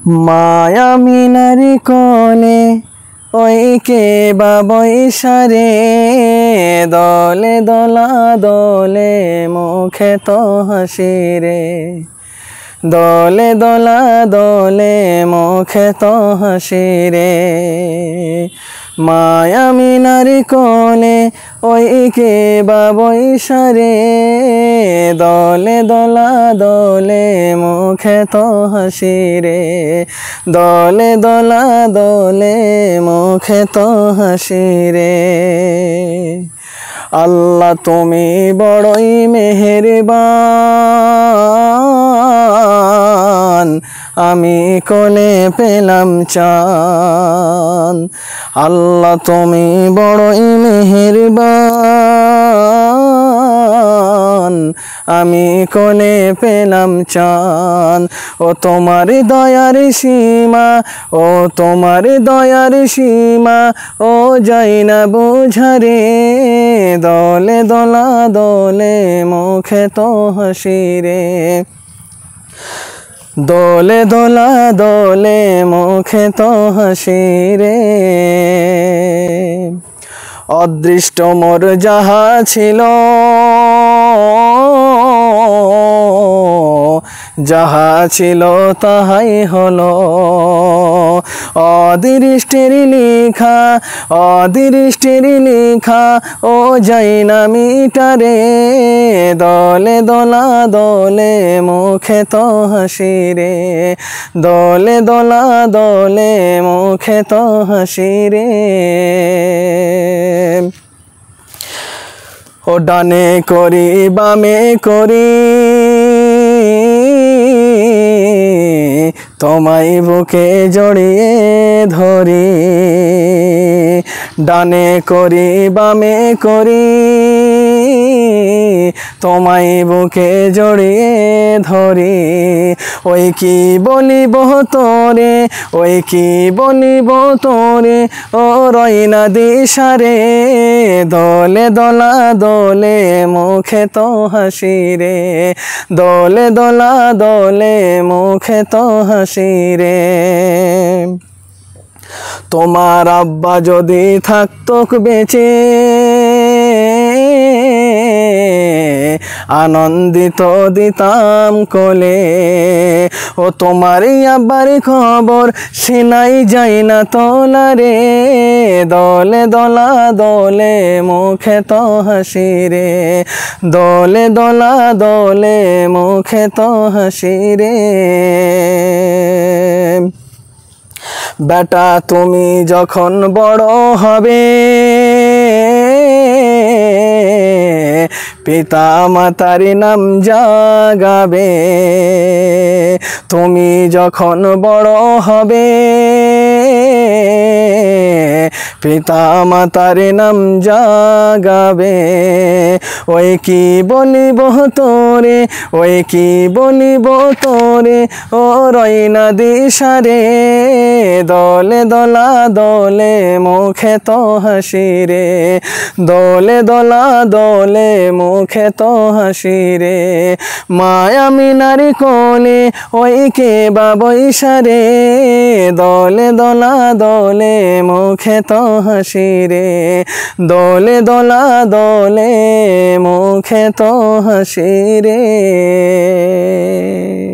মায়া মিনারি কোলে ওই কে বৈশারে দলে দোলা দোলে মুখে তো হাসি রে দলে দোলা দোলে মুখে তো হাসি রে মায়া মিনারি কোলে ওই কে বৈশারে দলে দোলা দোলে মুখে তো হাসি রে দলে দোলা দোলে মুখে তো হাসি রে আল্লাহ তুমি বড়ই মেহেরবান আমি কোলে পেলাম চান আল্লাহ তুমি বড়ই মেহেরবান আমি কোলে পেলাম চান ও তোমার দয়ার সীমা ও তোমার দয়ার সীমা ও যাই না বুঝারে দলে দোলা দোলে মুখে তো হাসি রে দোলে দোলা দোলে মুখে তো হাসি রে অদৃষ্ট মোর যাহা ছিল যাহা ছিল তাহাই হলো অদৃষ্টের লেখা অদৃষ্টের লেখা ও যাই না মিটারে দলে দোলা দোলে মুখে তো হাসি রে দলে দোলা দোলে মুখে তো হাসি রে ও ডানে করি বামে করি তোমায় বুকে জড়িয়ে ধরি ডানে করি বামে করি তোমায় বুকে জড়িয়ে ধরি ওই কি বলিব তোরে ওই কি বলিব তোরে ও রইনা দিশারে দলে দোলা দোলে মুখে তো হাসি রে দলে দোলা দোলে মুখে তো হাসি রে তোমার আব্বা যদি থাকতো বেঁচে আনন্দিত দিতাম কোলে ও তোমার আব্বার খবর শোনাই যায় না তোলা রে দলে দোলা দোলে মুখে তো হাসি রে দলে দোলা দোলে মুখে তো হাসি রে বেটা তুমি যখন বড় হবে পিতা মাতার নাম জাগাবে তুমি যখন বড় হবে পিতা মাতার নাম জাগাবে ওই কি বলিব তোরে ওই কি বলিব তোরে ও রইনা দিশারে দলে দোলা দোলে মুখে তো হাসি রে দলে দোলা দোলে মুখে তো হাসি রে মায়া মিনারি কোলে ওই কে বৈশারে দলে দোলা দোলে মুখে তো হাসি রে দলে দোলা দোলে মুখে তো হাসি রে।